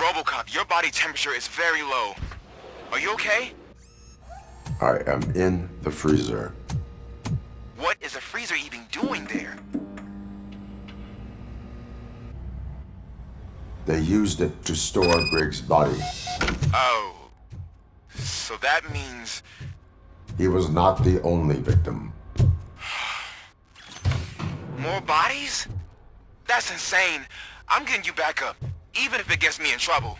RoboCop, your body temperature is very low. Are you okay? I am in the freezer. What is a freezer even doing there? They used it to store Griggs' body. Oh. So that means... He was not the only victim. More bodies? That's insane. I'm getting you back up, even if it gets me in trouble.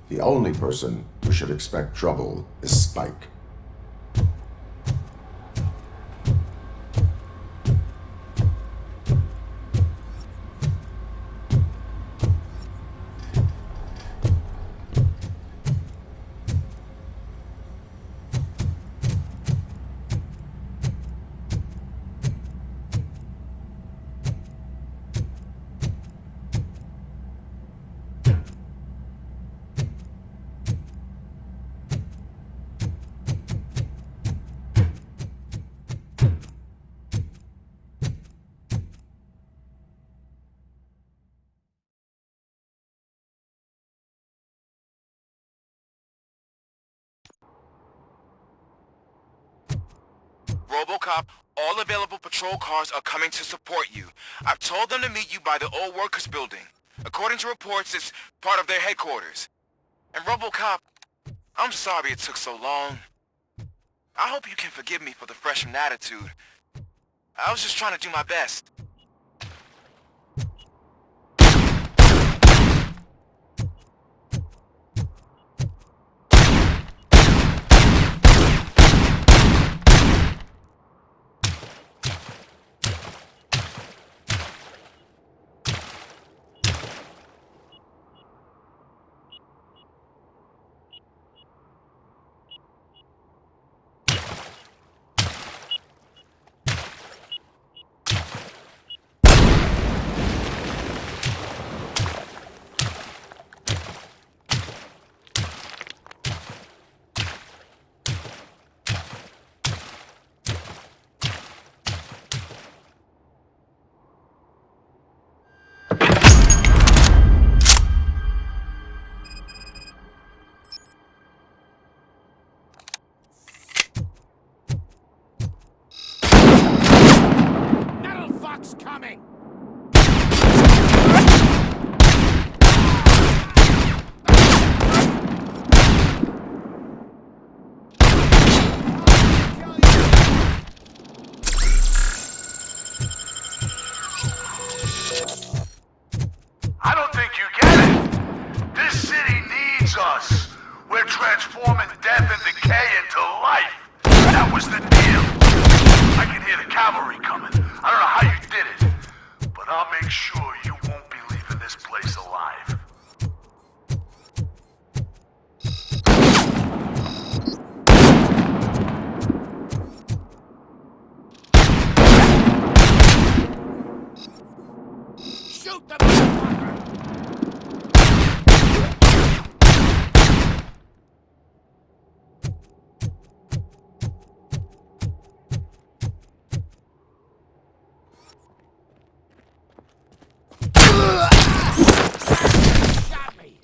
The only person who should expect trouble is Spike. RoboCop, all available patrol cars are coming to support you. I've told them to meet you by the old workers building. According to reports, it's part of their headquarters. And RoboCop, I'm sorry it took so long. I hope you can forgive me for the freshman attitude. I was just trying to do my best. Coming! I don't think you get it. This city needs us. We're transforming death and decay into life. That was the deal. I can hear the cavalry coming. I don't know how you did it, but I'll make sure you won't be leaving this place alive. Shoot the motherfucker! Shot me!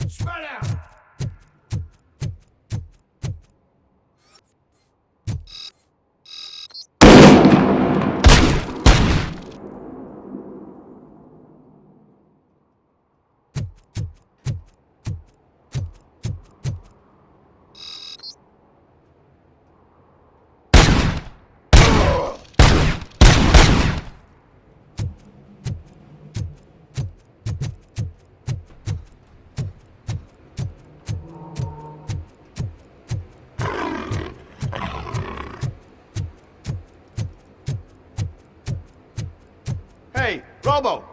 Spread out! Hey, Robo!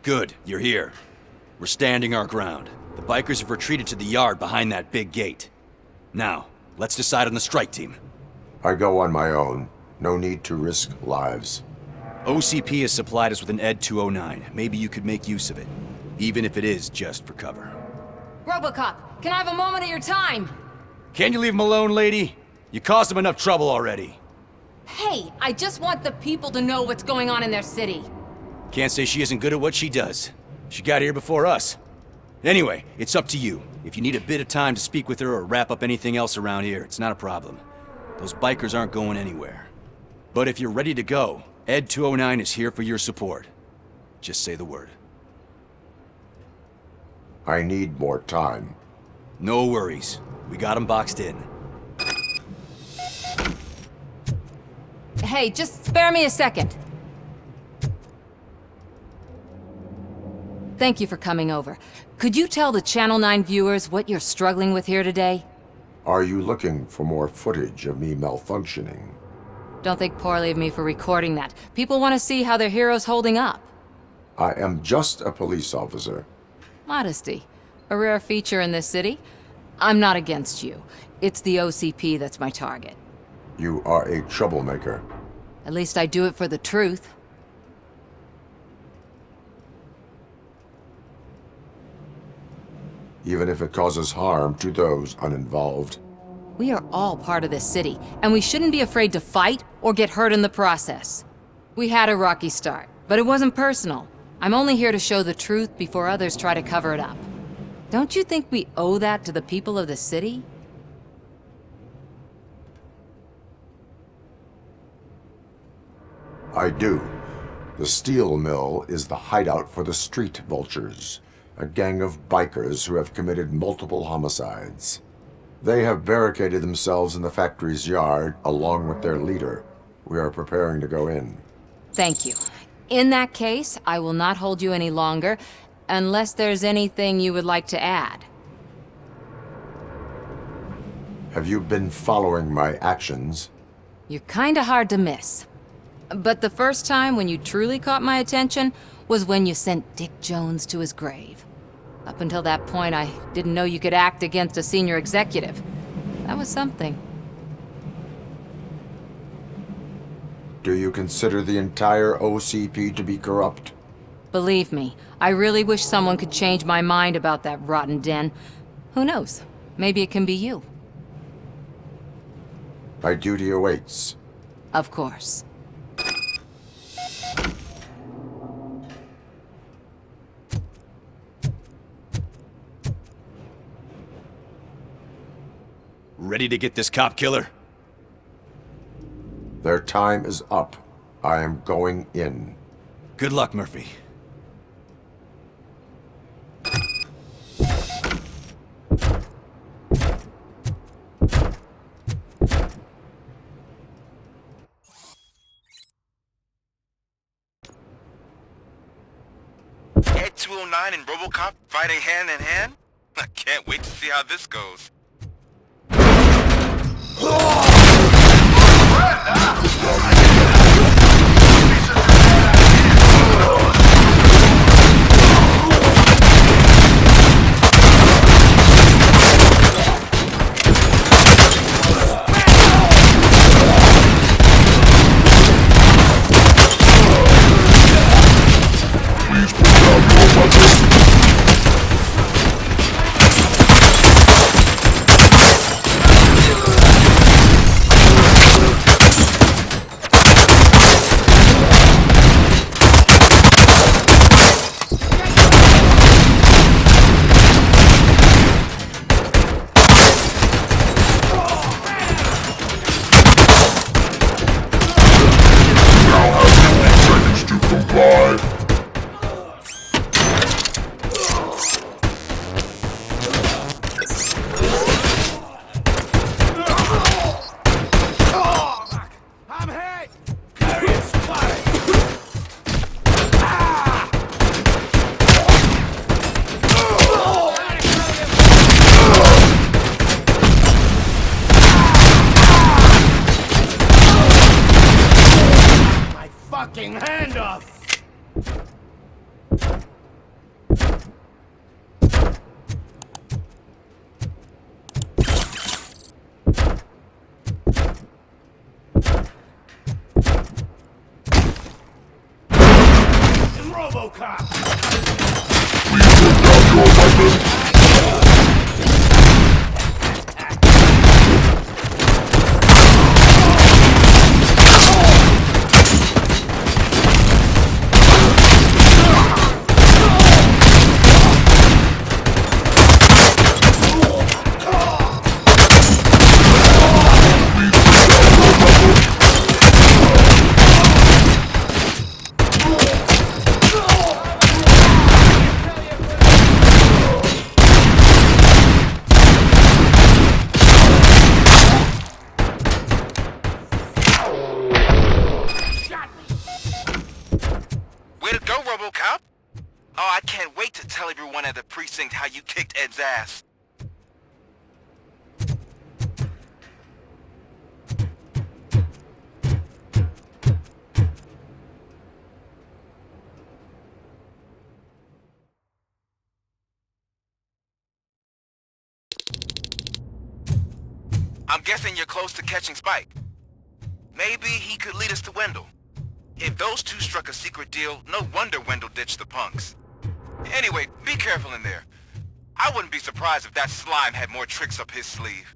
Good, you're here. We're standing our ground. The bikers have retreated to the yard behind that big gate. Now, let's decide on the strike team. I go on my own. No need to risk lives. OCP has supplied us with an ED 209. Maybe you could make use of it, even if it is just for cover. RoboCop, can I have a moment of your time? Can you leave him alone, lady? You caused him enough trouble already. Hey, I just want the people to know what's going on in their city. Can't say she isn't good at what she does. She got here before us. Anyway, it's up to you. If you need a bit of time to speak with her or wrap up anything else around here, it's not a problem. Those bikers aren't going anywhere. But if you're ready to go, ED 209 is here for your support. Just say the word. I need more time. No worries. We got him boxed in. Hey, just spare me a second. Thank you for coming over. Could you tell the Channel 9 viewers what you're struggling with here today? Are you looking for more footage of me malfunctioning? Don't think poorly of me for recording that. People want to see how their hero's holding up. I am just a police officer. Modesty. A rare feature in this city. I'm not against you. It's the OCP that's my target. You are a troublemaker. At least I do it for the truth. Even if it causes harm to those uninvolved. We are all part of this city, and we shouldn't be afraid to fight or get hurt in the process. We had a rocky start, but it wasn't personal. I'm only here to show the truth before others try to cover it up. Don't you think we owe that to the people of the city? I do. The steel mill is the hideout for the street vultures, a gang of bikers who have committed multiple homicides. They have barricaded themselves in the factory's yard along with their leader. We are preparing to go in. Thank you. In that case, I will not hold you any longer, unless there's anything you would like to add. Have you been following my actions? You're kinda hard to miss. But the first time when you truly caught my attention was when you sent Dick Jones to his grave. Up until that point, I didn't know you could act against a senior executive. That was something. Do you consider the entire OCP to be corrupt? Believe me, I really wish someone could change my mind about that rotten den. Who knows? Maybe it can be you. My duty awaits. Of course. Ready to get this cop killer? Their time is up. I am going in. Good luck, Murphy. Ed 209 and RoboCop fighting hand in hand? I can't wait to see how this goes. fucking hand up! RoboCop! Way to go, RoboCop! Oh, I can't wait to tell everyone at the precinct how you kicked Ed's ass. I'm guessing you're close to catching Spike. Maybe he could lead us to Wendell. If those two struck a secret deal, no wonder Wendell ditched the punks. Anyway, be careful in there. I wouldn't be surprised if that slime had more tricks up his sleeve.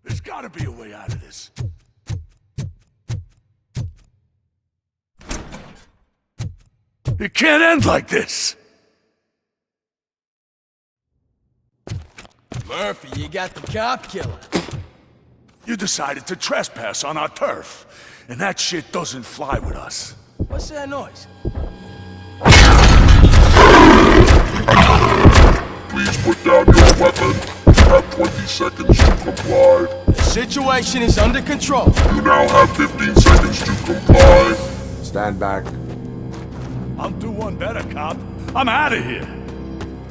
There's gotta be a way out of this. It can't end like this! Murphy, you got the cop killer. You decided to trespass on our turf, and that shit doesn't fly with us. What's that noise? Please put down your weapon. You have 20 seconds to comply. The situation is under control. You now have 15 seconds to comply. Stand back. I'll do one better, cop. I'm out of here.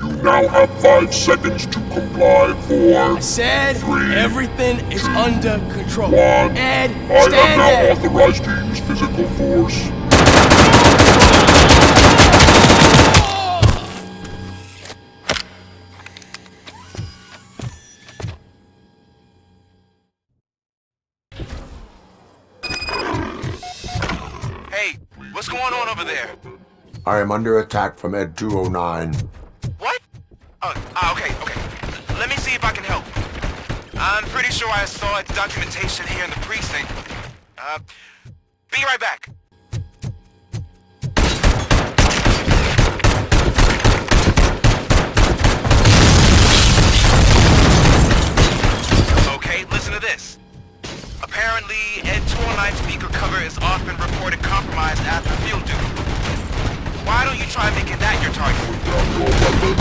You You now have 5 seconds to comply. 4, I said 3, everything is under control. 1. Ed, I am stand now there. authorized to use physical force. Hey, what's going on over there? I am under attack from Ed 209. What? Okay. Let me see if I can help. I'm pretty sure I saw its documentation here in the precinct. Be right back. Okay, listen to this. Apparently, Ed 209 speaker cover is often reported compromised after field duty. Why don't you try making that your target? Down your weapon.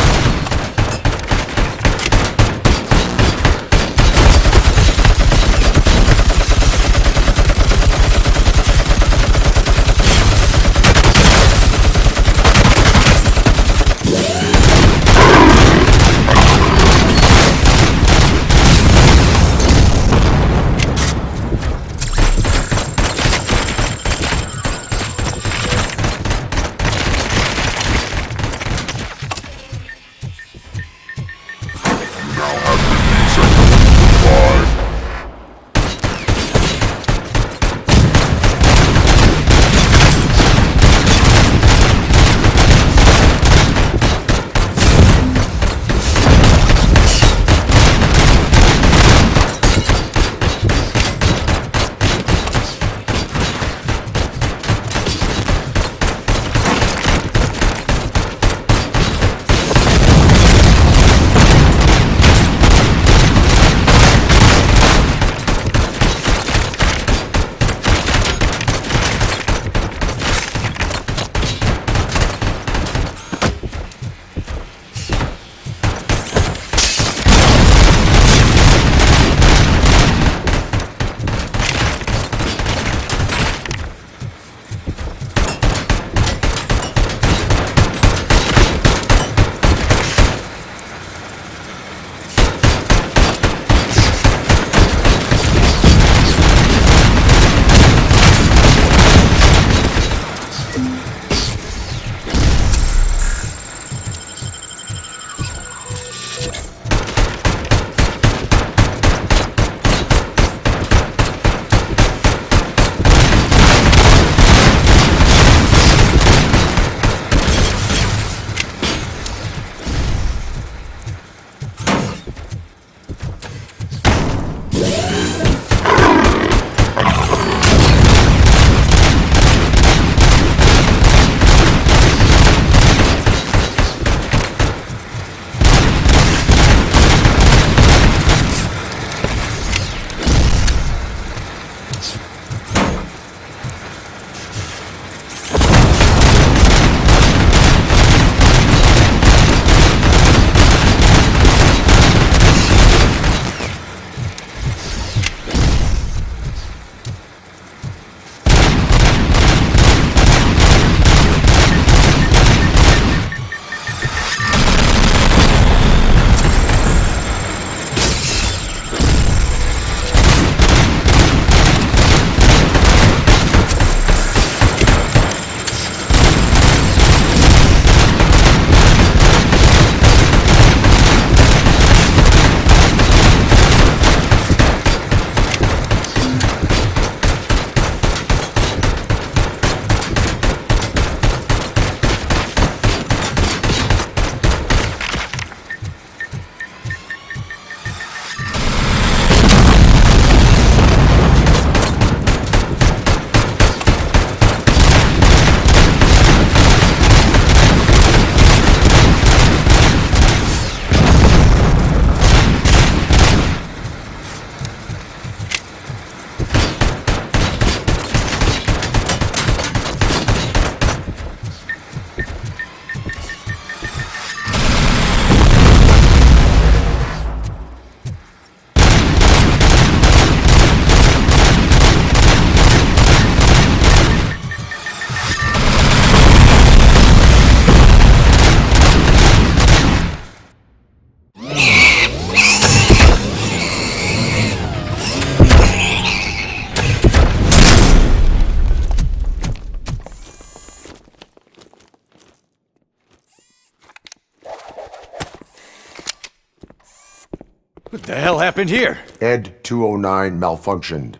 The hell happened here? Ed 209 malfunctioned.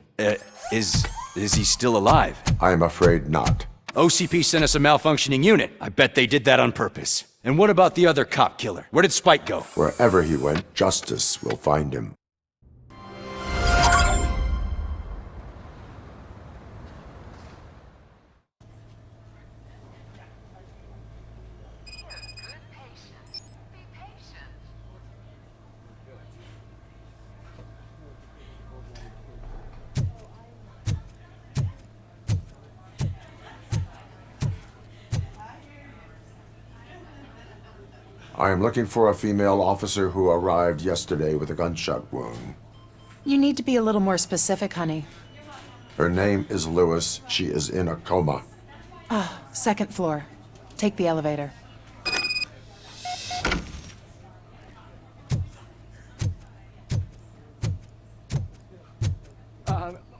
Is he still alive? I am afraid not. OCP sent us a malfunctioning unit. I bet they did that on purpose. And what about the other cop killer? Where did Spike go? Wherever he went, justice will find him. I am looking for a female officer who arrived yesterday with a gunshot wound. You need to be a little more specific, honey. Her name is Lewis. She is in a coma. Second floor. Take the elevator.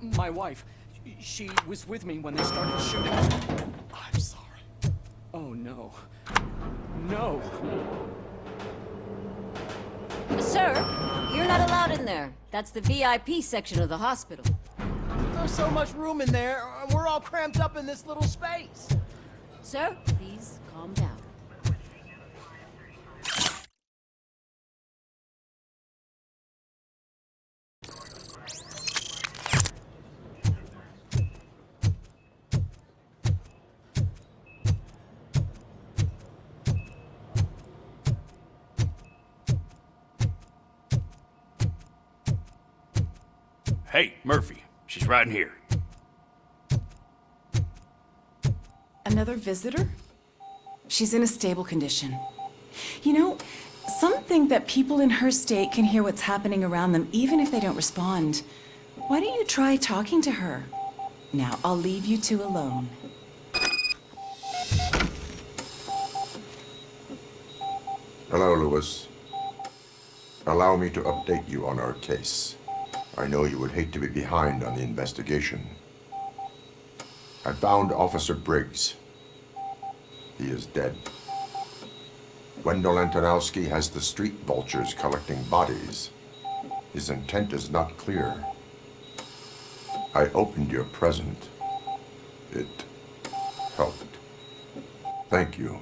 My wife. She was with me when they started shooting. I'm sorry. Oh, no. No! Sir, you're not allowed in there. That's the VIP section of the hospital. There's so much room in there, and we're all cramped up in this little space. Sir, please calm down. Hey, Murphy. She's right in here. Another visitor? She's in a stable condition. You know, some think that people in her state can hear what's happening around them even if they don't respond. Why don't you try talking to her? Now, I'll leave you two alone. Hello, Lewis. Allow me to update you on our case. I know you would hate to be behind on the investigation. I found Officer Briggs. He is dead. Wendell Antonowski has the street vultures collecting bodies. His intent is not clear. I opened your present. It helped. Thank you.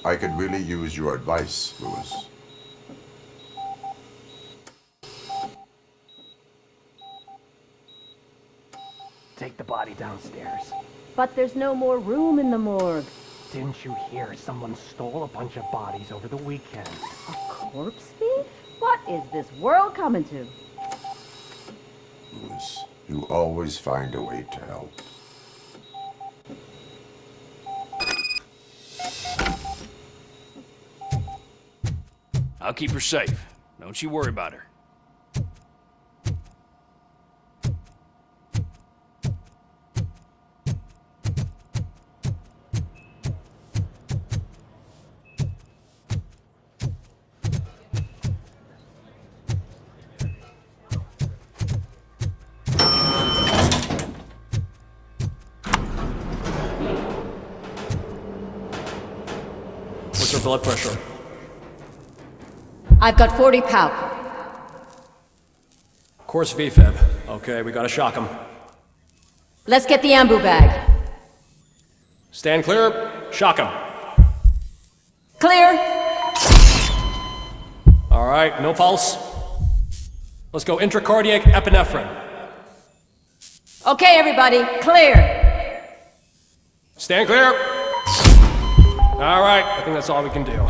I could really use your advice, Lewis. Take the body downstairs. But there's no more room in the morgue. Didn't you hear someone stole a bunch of bodies over the weekend? A corpse thief? What is this world coming to? Lewis, you always find a way to help. I'll keep her safe. Don't you worry about her. What's her blood pressure? I've got 40 pow. Course VFib. Okay, we gotta shock him. Let's get the ambu bag. Stand clear. Shock him. Clear. All right, no pulse. Let's go intracardiac epinephrine. Okay, everybody, clear. Stand clear. All right, I think that's all we can do.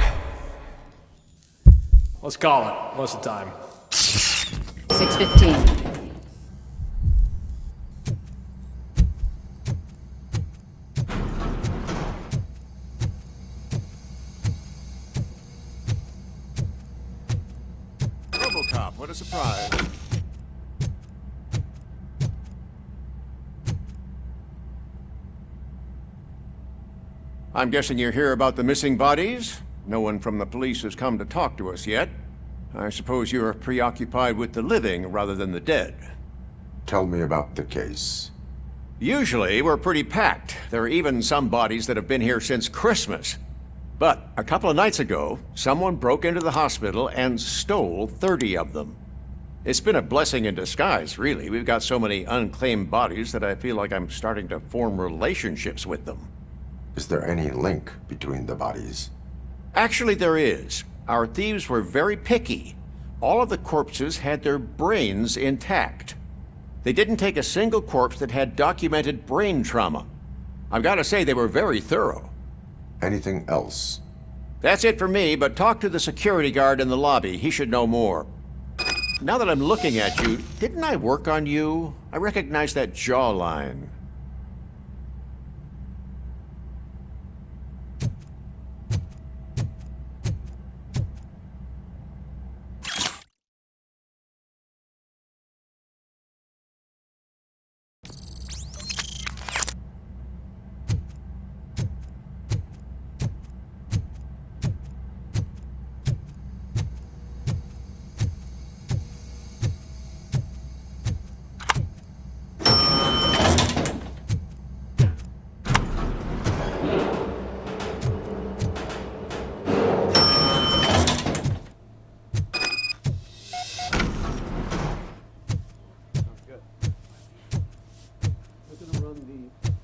Let's call it. What's the time? 6:15. RoboCop, what a surprise. I'm guessing you're here about the missing bodies? No one from the police has come to talk to us yet. I suppose you're preoccupied with the living rather than the dead. Tell me about the case. Usually, we're pretty packed. There are even some bodies that have been here since Christmas. But a couple of nights ago, someone broke into the hospital and stole 30 of them. It's been a blessing in disguise, really. We've got so many unclaimed bodies that I feel like I'm starting to form relationships with them. Is there any link between the bodies? Actually, there is. Our thieves were very picky. All of the corpses had their brains intact. They didn't take a single corpse that had documented brain trauma. I've got to say, they were very thorough. Anything else? That's it for me, but talk to the security guard in the lobby. He should know more. Now that I'm looking at you, didn't I work on you? I recognize that jawline.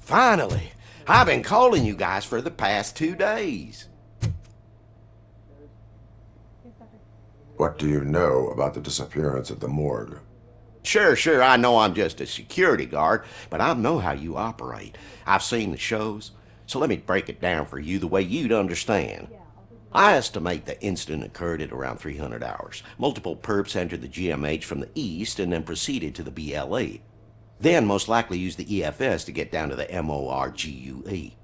Finally! I've been calling you guys for the past 2 days. What do you know about the disappearance at the morgue? Sure, I know I'm just a security guard, but I know how you operate. I've seen the shows, so let me break it down for you the way you'd understand. I estimate the incident occurred at around 300 hours. Multiple perps entered the GMH from the east and then proceeded to the BLE. Then most likely used the EFS to get down to the MORGUE.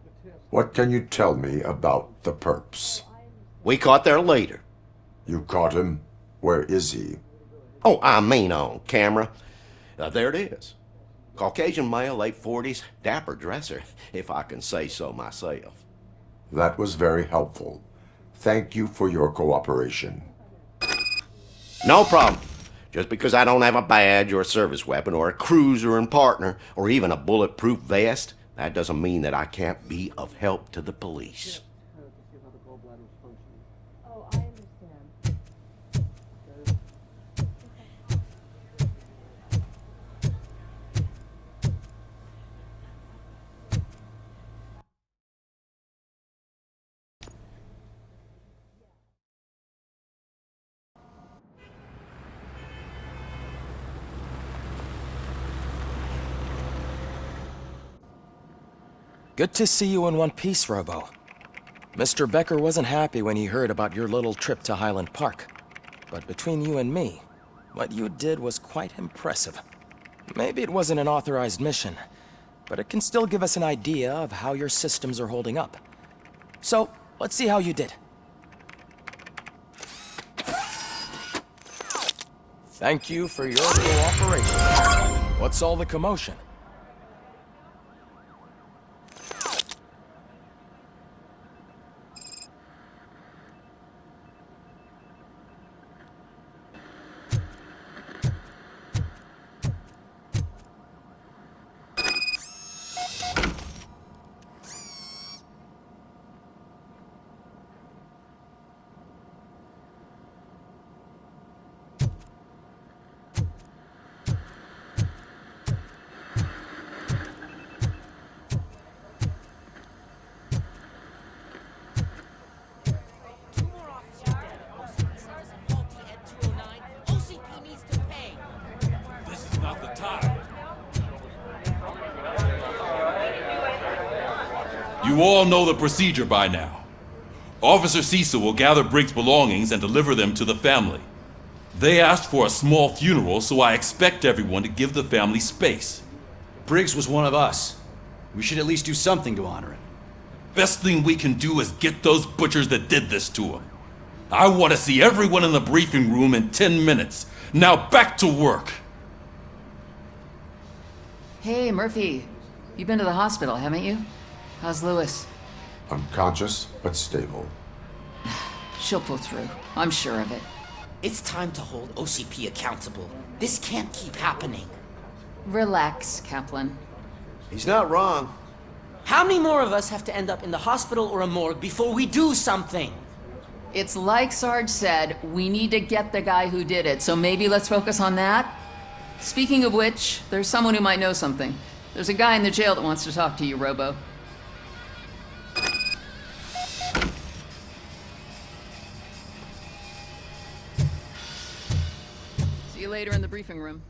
What can you tell me about the perps? We caught their leader. You caught him? Where is he? Oh, I mean on camera. There it is. Caucasian male, late 40s, dapper dresser, if I can say so myself. That was very helpful. Thank you for your cooperation. No problem. Just because I don't have a badge or a service weapon or a cruiser and partner or even a bulletproof vest, that doesn't mean that I can't be of help to the police. Oh, I understand. Good to see you in one piece, Robo. Mr. Becker wasn't happy when he heard about your little trip to Highland Park. But between you and me, what you did was quite impressive. Maybe it wasn't an authorized mission, but it can still give us an idea of how your systems are holding up. So, let's see how you did. Thank you for your cooperation. What's all the commotion? You all know the procedure by now. Officer Cecil will gather Briggs' belongings and deliver them to the family. They asked for a small funeral, so I expect everyone to give the family space. Briggs was one of us. We should at least do something to honor him. Best thing we can do is get those butchers that did this to him. I want to see everyone in the briefing room in 10 minutes. Now back to work. Hey, Murphy. You've been to the hospital, haven't you? How's Lewis? Unconscious, but stable. She'll pull through. I'm sure of it. It's time to hold OCP accountable. This can't keep happening. Relax, Kaplan. He's not wrong. How many more of us have to end up in the hospital or a morgue before we do something? It's like Sarge said, we need to get the guy who did it, so maybe let's focus on that? Speaking of which, there's someone who might know something. There's a guy in the jail that wants to talk to you, Robo. See you later in the briefing room.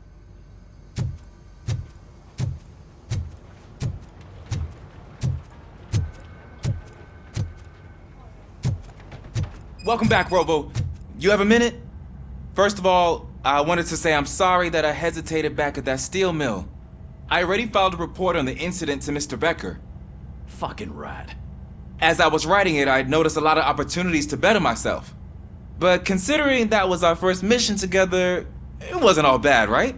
Welcome back, Robo. You have a minute? First of all, I wanted to say I'm sorry that I hesitated back at that steel mill. I already filed a report on the incident to Mr. Becker. Fucking rat. As I was writing it, I'd noticed a lot of opportunities to better myself. But considering that was our first mission together, it wasn't all bad, right?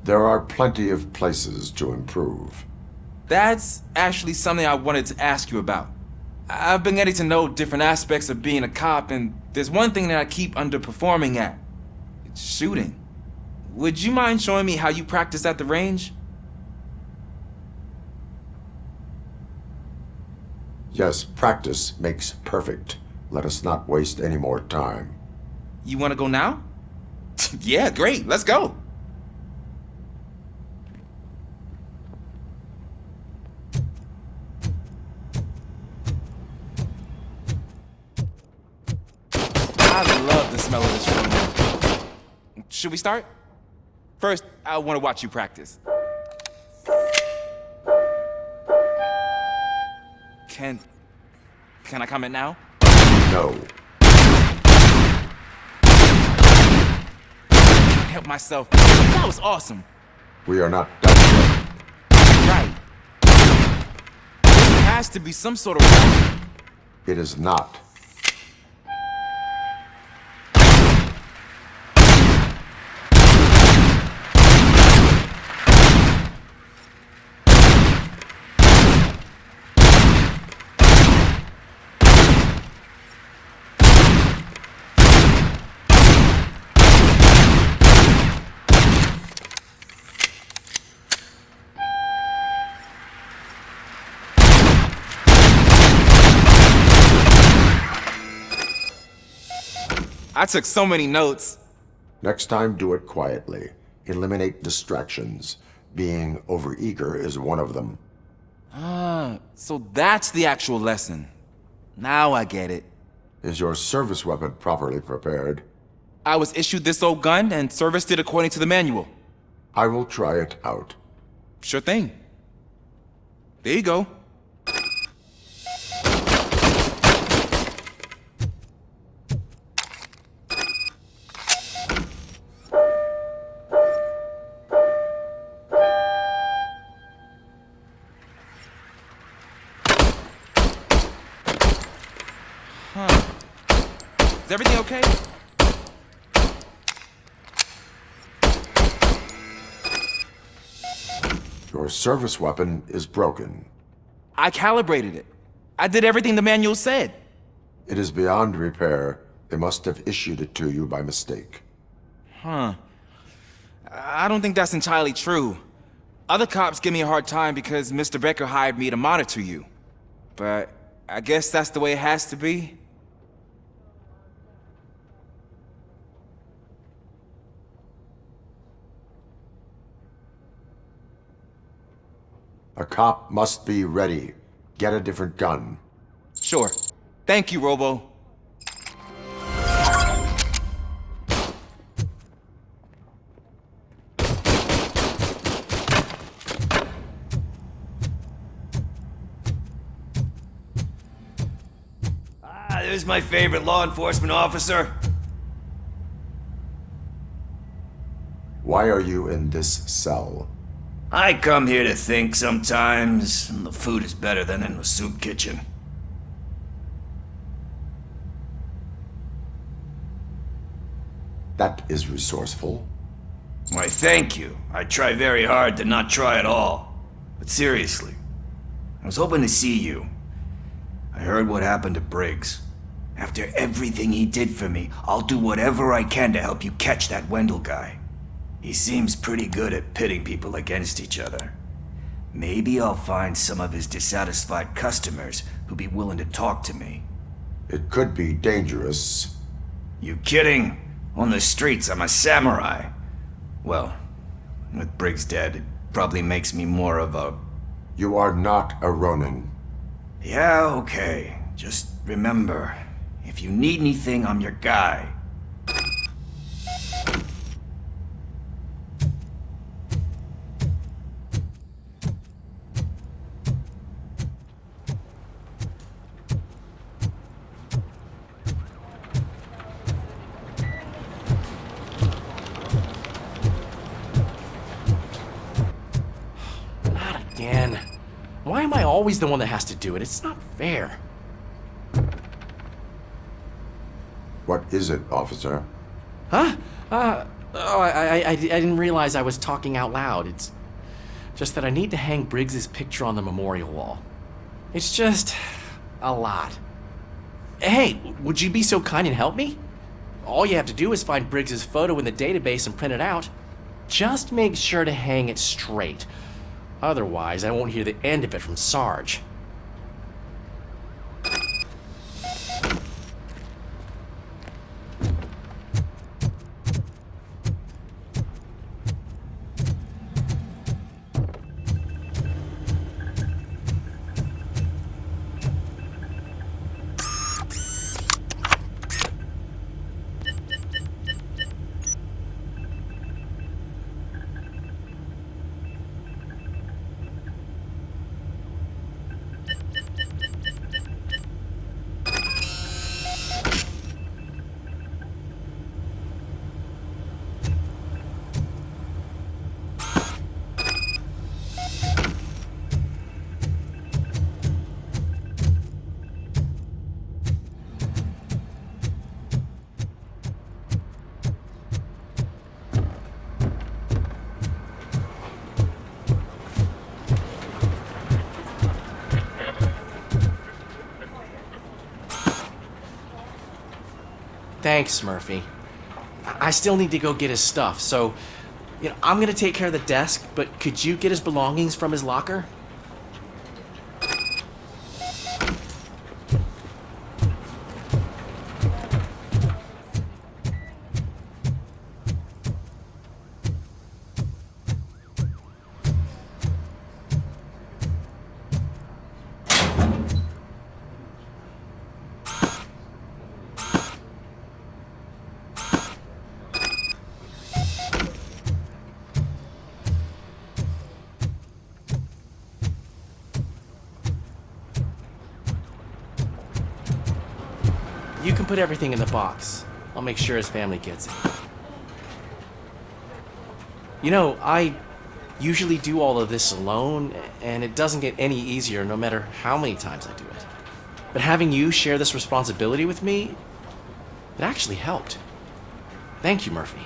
There are plenty of places to improve. That's actually something I wanted to ask you about. I've been getting to know different aspects of being a cop, and there's one thing that I keep underperforming at. It's shooting. Would you mind showing me how you practice at the range? Yes, practice makes perfect. Let us not waste any more time. You want to go now? Yeah, great. Let's go. I love the smell of this room. Should we start? First, I want to watch you practice. Can I comment now? No. Can't help myself. That was awesome. We are not done yet. Right. There has to be some sort of... It is not. I took so many notes. Next time, do it quietly. Eliminate distractions. Being overeager is one of them. Ah, so that's the actual lesson. Now I get it. Is your service weapon properly prepared? I was issued this old gun and serviced it according to the manual. I will try it out. Sure thing. There you go. Is everything okay? Your service weapon is broken. I calibrated it. I did everything the manual said. It is beyond repair. They must have issued it to you by mistake. Huh. I don't think that's entirely true. Other cops give me a hard time because Mr. Becker hired me to monitor you. But I guess that's the way it has to be. A cop must be ready. Get a different gun. Sure. Thank you, Robo. There's my favorite law enforcement officer. Why are you in this cell? I come here to think sometimes, and the food is better than in the soup kitchen. That is resourceful. Why, thank you. I try very hard to not try at all. But seriously, I was hoping to see you. I heard what happened to Briggs. After everything he did for me, I'll do whatever I can to help you catch that Wendell guy. He seems pretty good at pitting people against each other. Maybe I'll find some of his dissatisfied customers who'd be willing to talk to me. It could be dangerous. You kidding? On the streets, I'm a samurai. Well, with Briggs dead, it probably makes me more of a... You are not a Ronin. Yeah, okay. Just remember, if you need anything, I'm your guy. Not again. Why am I always the one that has to do it? It's not fair. What is it, officer? Huh? I didn't realize I was talking out loud. It's just that I need to hang Briggs's picture on the memorial wall. It's just a lot. Hey, would you be so kind and help me? All you have to do is find Briggs's photo in the database and print it out. Just make sure to hang it straight. Otherwise, I won't hear the end of it from Sarge. Thanks, Murphy. I still need to go get his stuff, so, I'm gonna take care of the desk, but could you get his belongings from his locker? You can put everything in the box. I'll make sure his family gets it. I usually do all of this alone, and it doesn't get any easier no matter how many times I do it. But having you share this responsibility with me, it actually helped. Thank you, Murphy.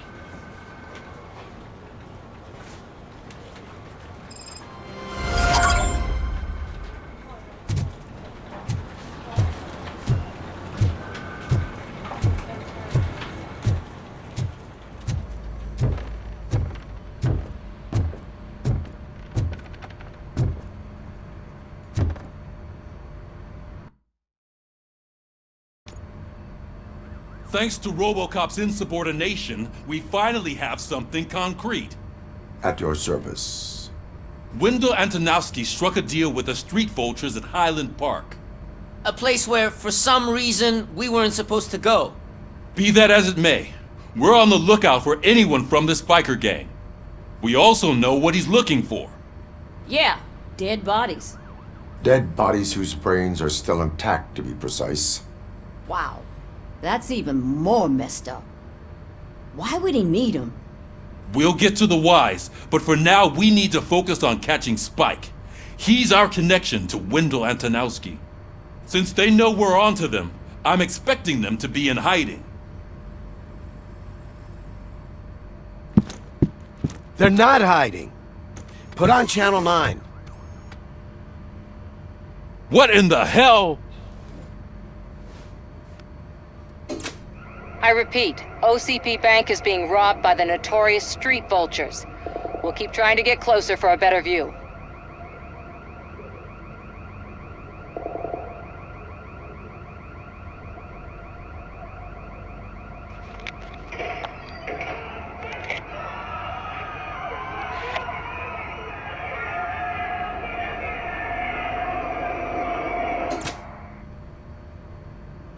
Thanks to RoboCop's insubordination, we finally have something concrete. At your service. Wendell Antonowski struck a deal with the street vultures at Highland Park. A place where, for some reason, we weren't supposed to go. Be that as it may, we're on the lookout for anyone from this biker gang. We also know what he's looking for. Yeah, dead bodies. Dead bodies whose brains are still intact, to be precise. Wow, that's even more messed up. Why would he need them? We'll get to the whys, but for now we need to focus on catching Spike. He's our connection to Wendell Antonowski. Since they know we're onto them, I'm expecting them to be in hiding. They're not hiding. Put on Channel 9. What in the hell? I repeat, OCP Bank is being robbed by the notorious street vultures. We'll keep trying to get closer for a better view.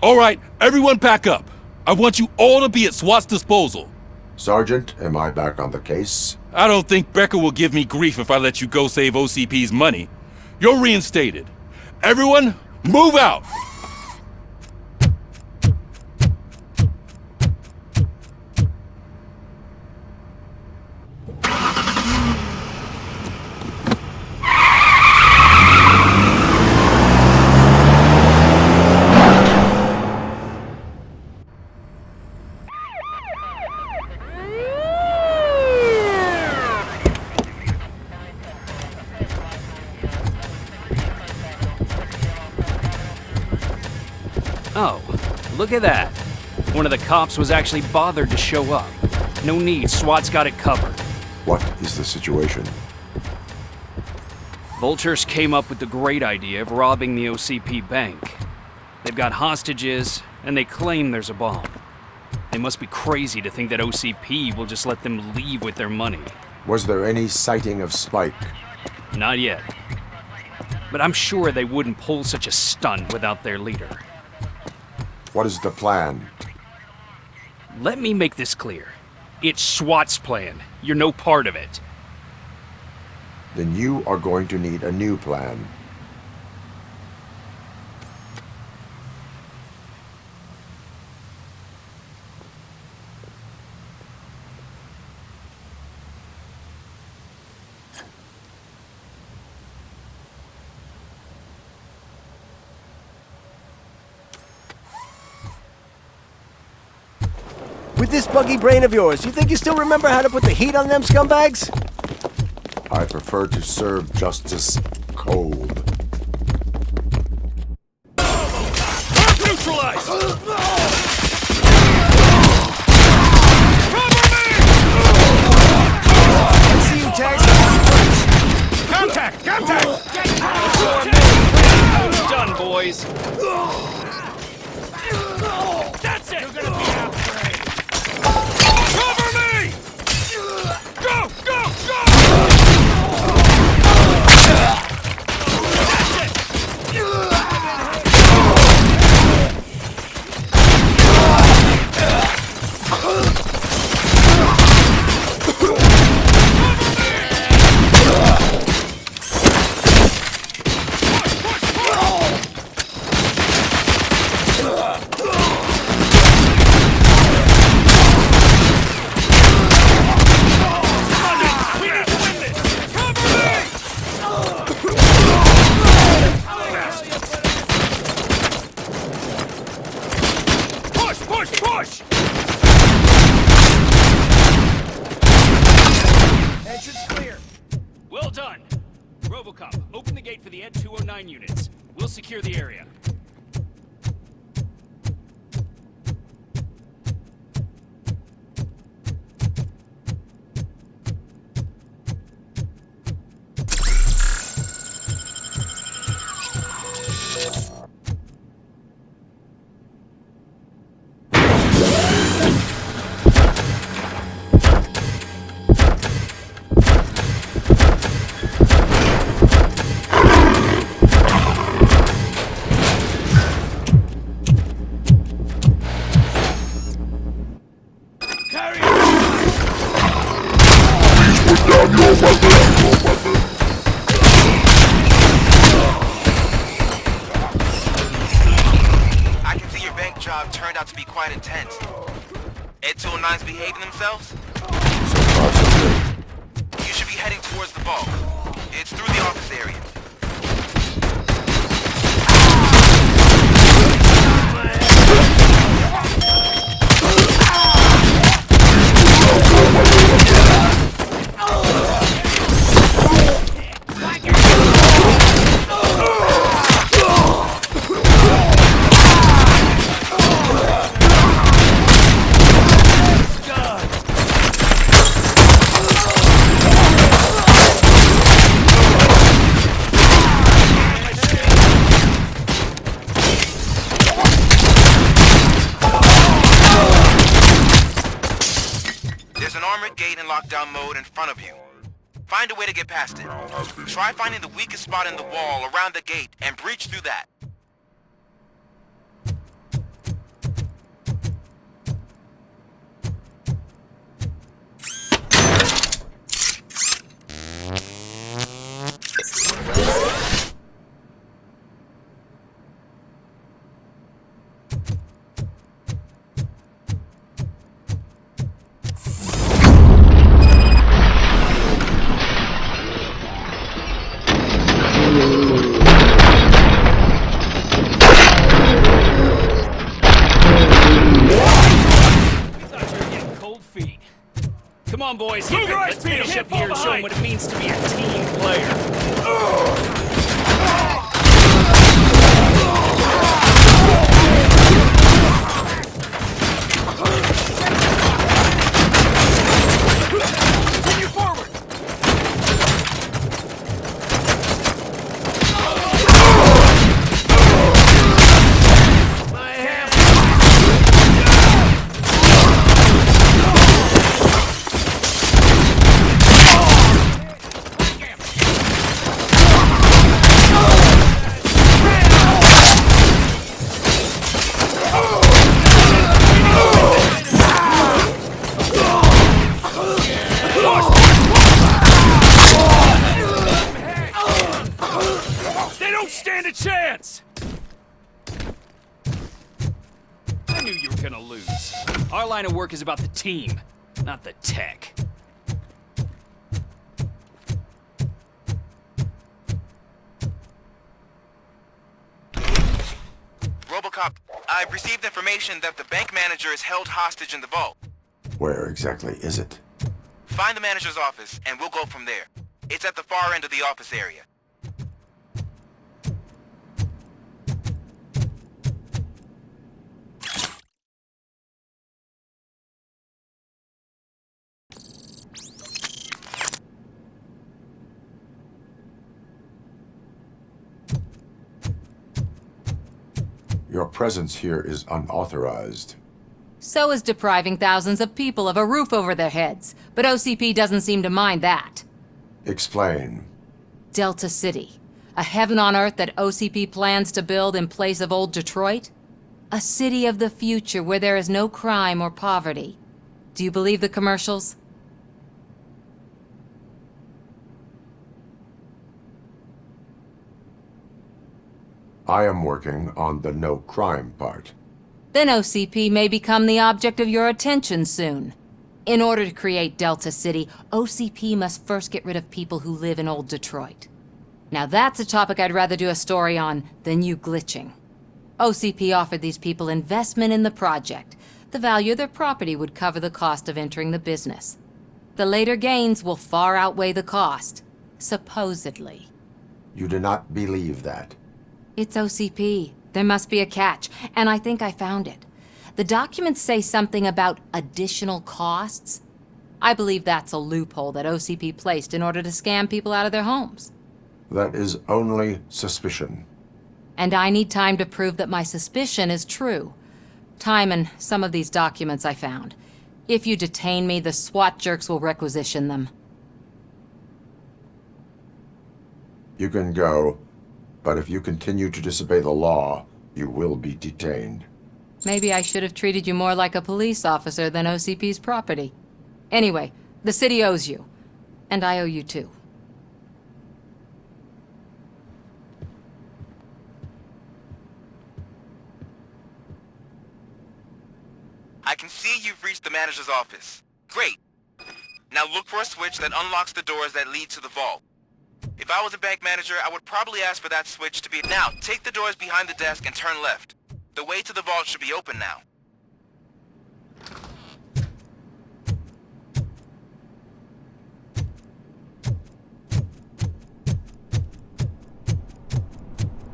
All right, everyone pack up. I want you all to be at SWAT's disposal. Sergeant, am I back on the case? I don't think Becker will give me grief if I let you go save OCP's money. You're reinstated. Everyone, move out! Oh, look at that. One of the cops was actually bothered to show up. No need, SWAT's got it covered. What is the situation? Vultures came up with the great idea of robbing the OCP bank. They've got hostages, and they claim there's a bomb. They must be crazy to think that OCP will just let them leave with their money. Was there any sighting of Spike? Not yet. But I'm sure they wouldn't pull such a stunt without their leader. What is the plan? Let me make this clear. It's SWAT's plan. You're no part of it. Then you are going to need a new plan. With this buggy brain of yours, you think you still remember how to put the heat on them scumbags? I prefer to serve justice cold. Neutralized! I see you, Tex. Contact! Contact! Done, boys. That's it! You're gonna be afraid! Cover me! Go! Go! Go! That's it! Push! Entrance clear. Well done. RoboCop, open the gate for the Ed 209 units. We'll secure the area. I can see your bank job turned out to be quite intense. Ed 209's behaving themselves? You should be heading towards the vault. It's through the office area. gate in lockdown mode in front of you. Find a way to get past it. Try finding the weakest spot in the wall around the gate and breach through that. Come on, boys, hit it. Let's finish up here and show them what it means to be a team player. Continue forward. They don't stand a chance! I knew you were gonna lose. Our line of work is about the team, not the tech. RoboCop, I've received information that the bank manager is held hostage in the vault. Where exactly is it? Find the manager's office, and we'll go from there. It's at the far end of the office area. Your presence here is unauthorized. So is depriving thousands of people of a roof over their heads. But OCP doesn't seem to mind that. Explain. Delta City. A heaven on earth that OCP plans to build in place of old Detroit? A city of the future where there is no crime or poverty. Do you believe the commercials? I am working on the no crime part. Then OCP may become the object of your attention soon. In order to create Delta City, OCP must first get rid of people who live in old Detroit. Now that's a topic I'd rather do a story on than you glitching. OCP offered these people investment in the project. The value of their property would cover the cost of entering the business. The later gains will far outweigh the cost, supposedly. You do not believe that. It's OCP. There must be a catch, and I think I found it. The documents say something about additional costs. I believe that's a loophole that OCP placed in order to scam people out of their homes. That is only suspicion. And I need time to prove that my suspicion is true. Time and some of these documents I found. If you detain me, the SWAT jerks will requisition them. You can go, but if you continue to disobey the law, you will be detained. Maybe I should have treated you more like a police officer than OCP's property. Anyway, the city owes you. And I owe you too. I can see you've reached the manager's office. Great. Now look for a switch that unlocks the doors that lead to the vault. If I was a bank manager, I would probably ask for that switch to be... Now, take the doors behind the desk and turn left. The way to the vault should be open now.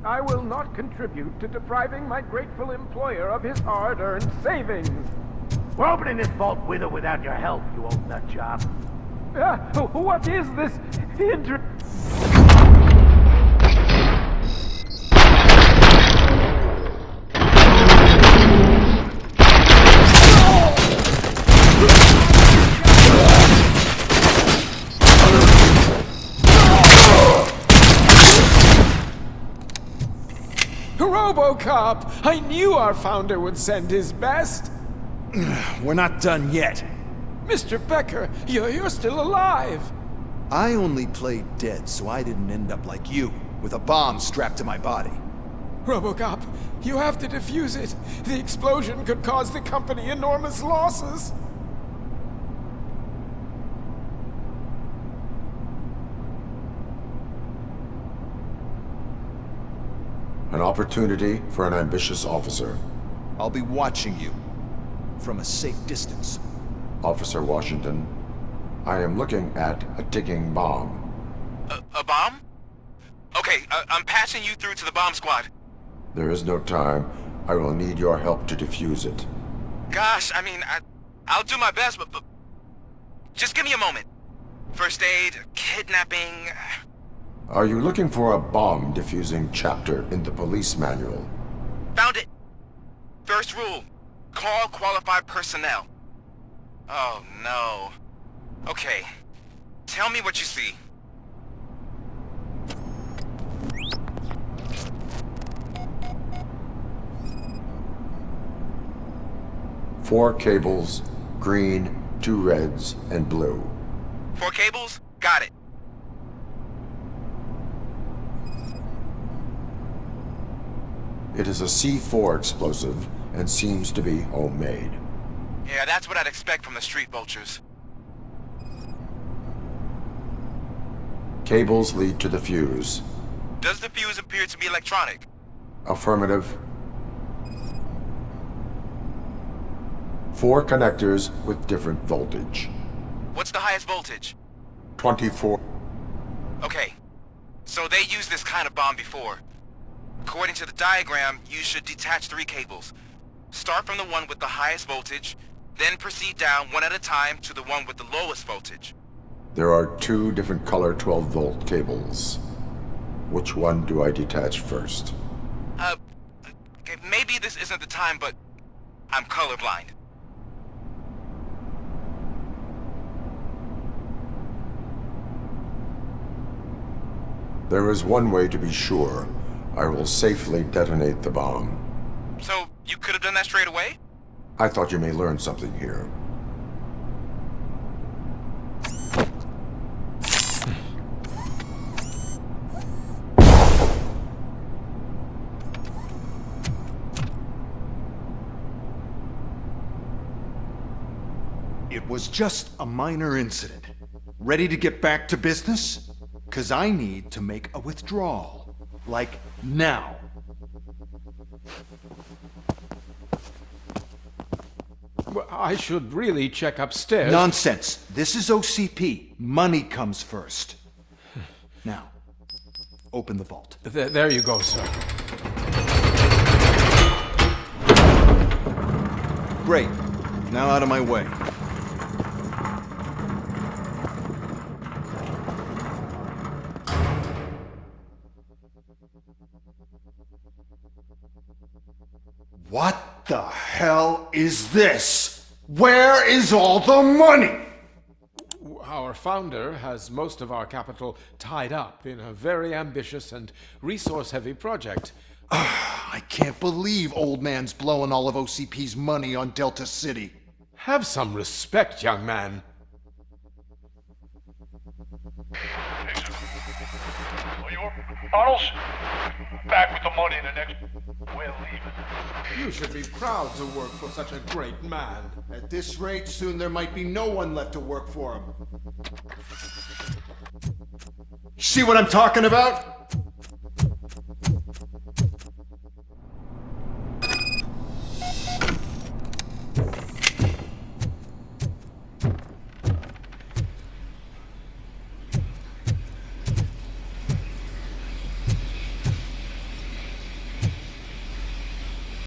I will not contribute to depriving my grateful employer of his hard-earned savings. We're opening this vault with or without your help, you old nutjob. What is this RoboCop! I knew our founder would send his best! We're not done yet. Mr. Becker, you're still alive! I only played dead so I didn't end up like you, with a bomb strapped to my body. RoboCop, you have to defuse it. The explosion could cause the company enormous losses. An opportunity for an ambitious officer. I'll be watching you from a safe distance. Officer Washington, I am looking at a ticking bomb. A bomb? Okay, I'm passing you through to the bomb squad. There is no time. I will need your help to defuse it. Gosh, I mean, I'll do my best, but just give me a moment. First aid, kidnapping... Are you looking for a bomb defusing chapter in the police manual? Found it. First rule, call qualified personnel. Oh no. Okay, tell me what you see. Four cables, green, 2 reds, and blue. 4 cables? Got it. It is a C4 explosive and seems to be homemade. Yeah, that's what I'd expect from the street vultures. Cables lead to the fuse. Does the fuse appear to be electronic? Affirmative. 4 connectors with different voltage. What's the highest voltage? 24. Okay, so they used this kind of bomb before. According to the diagram, you should detach 3 cables. Start from the one with the highest voltage, then proceed down one at a time to the one with the lowest voltage. There are 2 different color 12-volt cables. Which one do I detach first? Okay, maybe this isn't the time, but I'm colorblind. There is one way to be sure. I will safely detonate the bomb. So, you could have done that straight away? I thought you may learn something here. It was just a minor incident. Ready to get back to business? 'Cause I need to make a withdrawal. Like, now. Well, I should really check upstairs. Nonsense. This is OCP. Money comes first. Now, open the vault. There you go, sir. Great. Now out of my way. What the hell is this? Where is all the money? Our founder has most of our capital tied up in a very ambitious and resource-heavy project. I can't believe old man's blowing all of OCP's money on Delta City. Have some respect, young man. Bottles? Back with the money in the next... We're leaving. You should be proud to work for such a great man. At this rate, soon there might be no one left to work for him. See what I'm talking about?